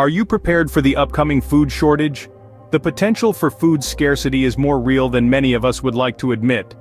Are you prepared for the upcoming food shortage? The potential for food scarcity is more real than many of us would like to admit.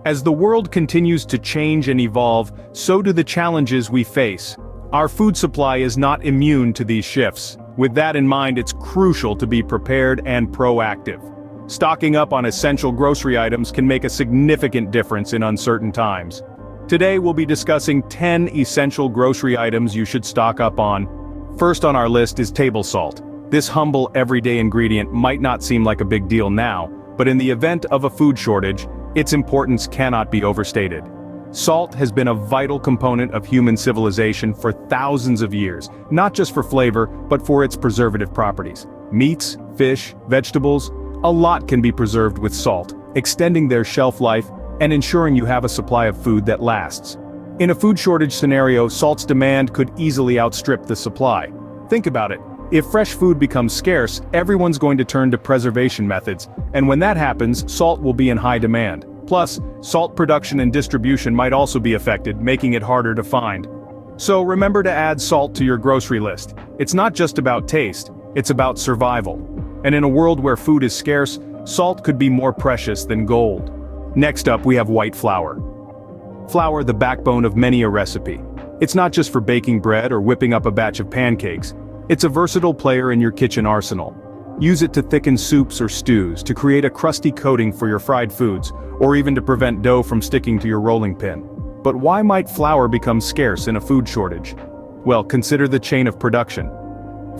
As the world continues to change and evolve, so do the challenges we face. Our food supply is not immune to these shifts. With that in mind, it's crucial to be prepared and proactive. Stocking up on essential grocery items can make a significant difference in uncertain times. Today we'll be discussing 10 essential grocery items you should stock up on. First on our list is table salt. This humble, everyday ingredient might not seem like a big deal now, but in the event of a food shortage, its importance cannot be overstated. Salt has been a vital component of human civilization for thousands of years, not just for flavor, but for its preservative properties. Meats, fish, vegetables, a lot can be preserved with salt, extending their shelf life and ensuring you have a supply of food that lasts. In a food shortage scenario, salt's demand could easily outstrip the supply. Think about it. If fresh food becomes scarce, everyone's going to turn to preservation methods, and when that happens, salt will be in high demand. Plus, salt production and distribution might also be affected, making it harder to find. So remember to add salt to your grocery list. It's not just about taste, it's about survival. And in a world where food is scarce, salt could be more precious than gold. Next up, we have white flour. Flour, the backbone of many a recipe. It's not just for baking bread or whipping up a batch of pancakes. It's a versatile player in your kitchen arsenal. Use it to thicken soups or stews, to create a crusty coating for your fried foods, or even to prevent dough from sticking to your rolling pin. But why might flour become scarce in a food shortage? Well, consider the chain of production.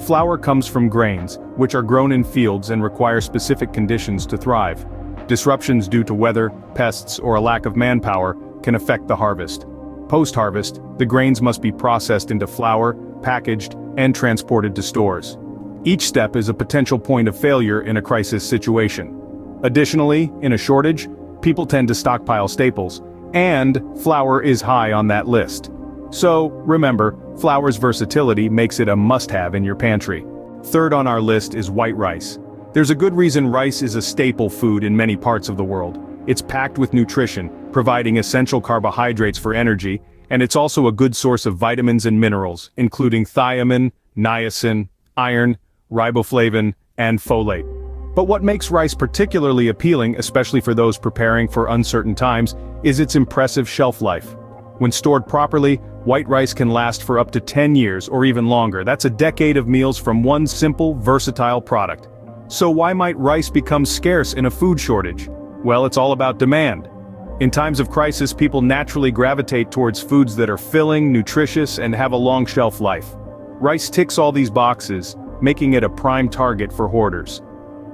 Flour comes from grains, which are grown in fields and require specific conditions to thrive. Disruptions due to weather, pests, or a lack of manpower can affect the harvest. Post-harvest, the grains must be processed into flour, packaged, and transported to stores. Each step is a potential point of failure in a crisis situation. Additionally, in a shortage, people tend to stockpile staples, and flour is high on that list. So, remember, flour's versatility makes it a must-have in your pantry. Third on our list is white rice. There's a good reason rice is a staple food in many parts of the world. It's packed with nutrition, providing essential carbohydrates for energy, and it's also a good source of vitamins and minerals, including thiamine, niacin, iron, riboflavin, and folate. But what makes rice particularly appealing, especially for those preparing for uncertain times, is its impressive shelf life. When stored properly, white rice can last for up to 10 years or even longer. That's a decade of meals from one simple, versatile product. So why might rice become scarce in a food shortage? Well, it's all about demand. In times of crisis, people naturally gravitate towards foods that are filling, nutritious, and have a long shelf life. Rice ticks all these boxes, making it a prime target for hoarders.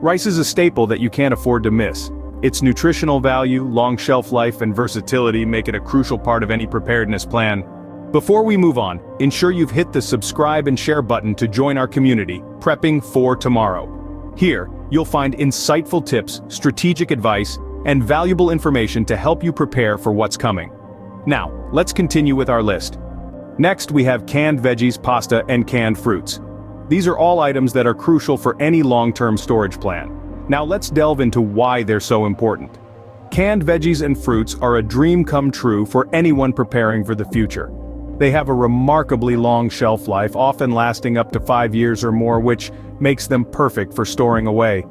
Rice is a staple that you can't afford to miss. Its nutritional value, long shelf life, and versatility make it a crucial part of any preparedness plan. Before we move on, ensure you've hit the subscribe and share button to join our community, Prepping for Tomorrow. Here, you'll find insightful tips, strategic advice, and valuable information to help you prepare for what's coming. Now, let's continue with our list. Next, we have canned veggies, pasta, and canned fruits. These are all items that are crucial for any long-term storage plan. Now let's delve into why they're so important. Canned veggies and fruits are a dream come true for anyone preparing for the future. They have a remarkably long shelf life, often lasting up to 5 years or more, which makes them perfect for storing away.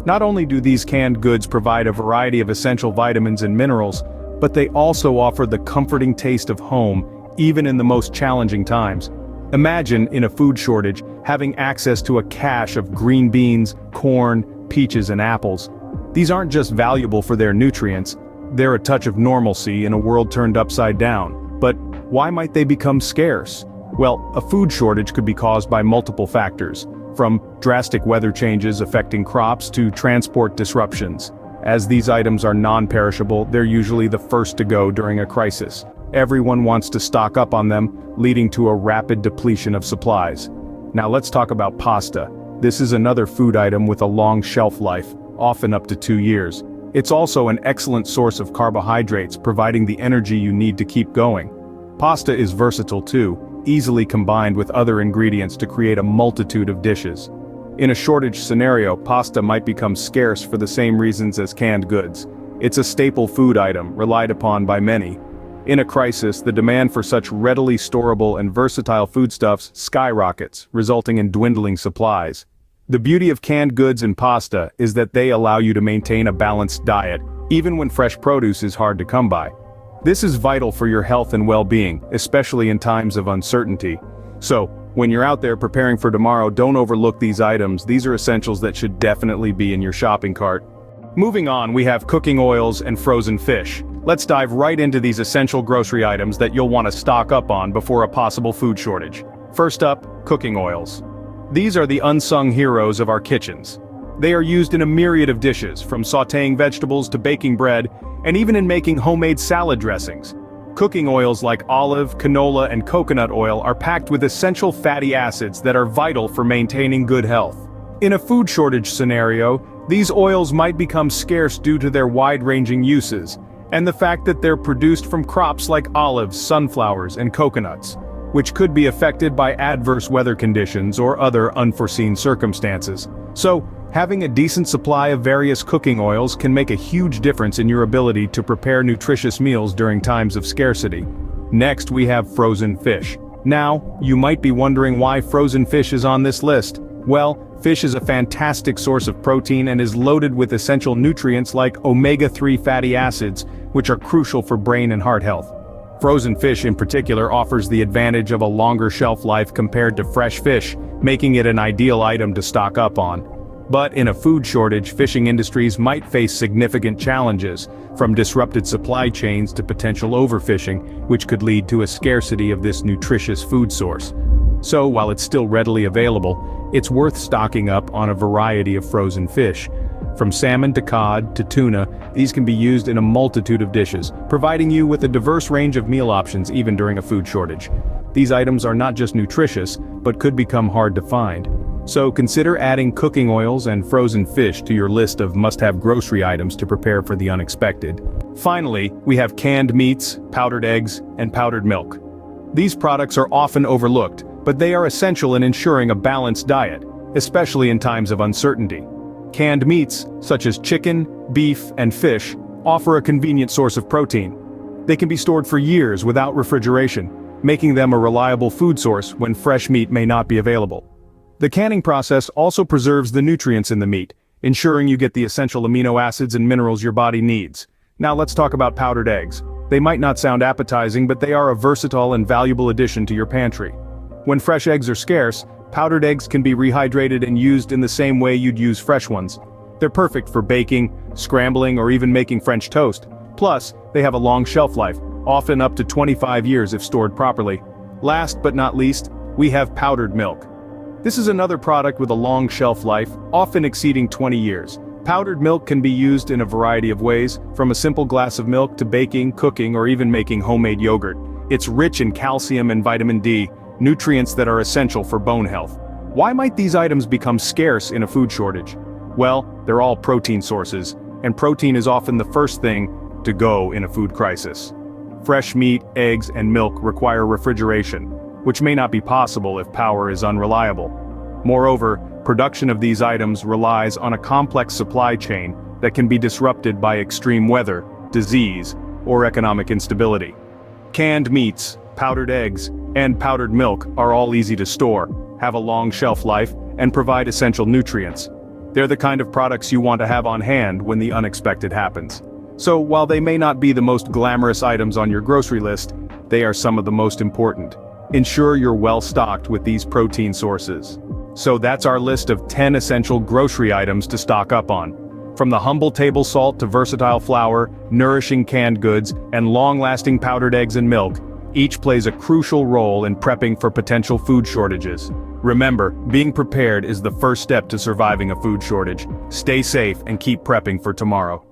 Not only do these canned goods provide a variety of essential vitamins and minerals, but they also offer the comforting taste of home, even in the most challenging times. Imagine, in a food shortage, having access to a cache of green beans, corn, peaches, and apples. These aren't just valuable for their nutrients, they're a touch of normalcy in a world turned upside down. But why might they become scarce? Well, a food shortage could be caused by multiple factors, from drastic weather changes affecting crops to transport disruptions. As these items are non-perishable, they're usually the first to go during a crisis. Everyone wants to stock up on them, leading to a rapid depletion of supplies. Now let's talk about pasta. This is another food item with a long shelf life, often up to 2 years. It's also an excellent source of carbohydrates, providing the energy you need to keep going. Pasta is versatile too, easily combined with other ingredients to create a multitude of dishes. In a shortage scenario, pasta might become scarce for the same reasons as canned goods. It's a staple food item, relied upon by many. In a crisis, the demand for such readily storable and versatile foodstuffs skyrockets, resulting in dwindling supplies. The beauty of canned goods and pasta is that they allow you to maintain a balanced diet, even when fresh produce is hard to come by. This is vital for your health and well-being, especially in times of uncertainty. So, when you're out there preparing for tomorrow, don't overlook these items. These are essentials that should definitely be in your shopping cart. Moving on, we have cooking oils and frozen fish. Let's dive right into these essential grocery items that you'll want to stock up on before a possible food shortage. First up, cooking oils. These are the unsung heroes of our kitchens. They are used in a myriad of dishes, from sautéing vegetables to baking bread, and even in making homemade salad dressings. Cooking oils like olive, canola, and coconut oil are packed with essential fatty acids that are vital for maintaining good health. In a food shortage scenario, these oils might become scarce due to their wide-ranging uses, and the fact that they're produced from crops like olives, sunflowers, and coconuts, which could be affected by adverse weather conditions or other unforeseen circumstances. So, having a decent supply of various cooking oils can make a huge difference in your ability to prepare nutritious meals during times of scarcity. Next, we have frozen fish. Now, you might be wondering why frozen fish is on this list. Well, fish is a fantastic source of protein and is loaded with essential nutrients like omega-3 fatty acids, which are crucial for brain and heart health. Frozen fish in particular offers the advantage of a longer shelf life compared to fresh fish, making it an ideal item to stock up on. But in a food shortage, fishing industries might face significant challenges, from disrupted supply chains to potential overfishing, which could lead to a scarcity of this nutritious food source. So, while it's still readily available, it's worth stocking up on a variety of frozen fish. From salmon to cod to tuna, these can be used in a multitude of dishes, providing you with a diverse range of meal options even during a food shortage. These items are not just nutritious, but could become hard to find. So consider adding cooking oils and frozen fish to your list of must-have grocery items to prepare for the unexpected. Finally, we have canned meats, powdered eggs, and powdered milk. These products are often overlooked, but they are essential in ensuring a balanced diet, especially in times of uncertainty. Canned meats, such as chicken, beef, and fish, offer a convenient source of protein. They can be stored for years without refrigeration, making them a reliable food source when fresh meat may not be available. The canning process also preserves the nutrients in the meat, ensuring you get the essential amino acids and minerals your body needs. Now let's talk about powdered eggs. They might not sound appetizing, but they are a versatile and valuable addition to your pantry. When fresh eggs are scarce, powdered eggs can be rehydrated and used in the same way you'd use fresh ones. They're perfect for baking, scrambling, or even making French toast. Plus, they have a long shelf life, often up to 25 years if stored properly. Last but not least, we have powdered milk. This is another product with a long shelf life, often exceeding 20 years. Powdered milk can be used in a variety of ways, from a simple glass of milk to baking, cooking, or even making homemade yogurt. It's rich in calcium and vitamin D, nutrients that are essential for bone health. Why might these items become scarce in a food shortage? Well, they're all protein sources, and protein is often the first thing to go in a food crisis. Fresh meat, eggs, and milk require refrigeration, which may not be possible if power is unreliable. Moreover, production of these items relies on a complex supply chain that can be disrupted by extreme weather, disease, or economic instability. Canned meats, powdered eggs, and powdered milk are all easy to store, have a long shelf life, and provide essential nutrients. They're the kind of products you want to have on hand when the unexpected happens. So while they may not be the most glamorous items on your grocery list, they are some of the most important. Ensure you're well stocked with these protein sources. So that's our list of 10 essential grocery items to stock up on. From the humble table salt to versatile flour, nourishing canned goods, and long-lasting powdered eggs and milk, each plays a crucial role in prepping for potential food shortages. Remember, being prepared is the first step to surviving a food shortage. Stay safe and keep prepping for tomorrow.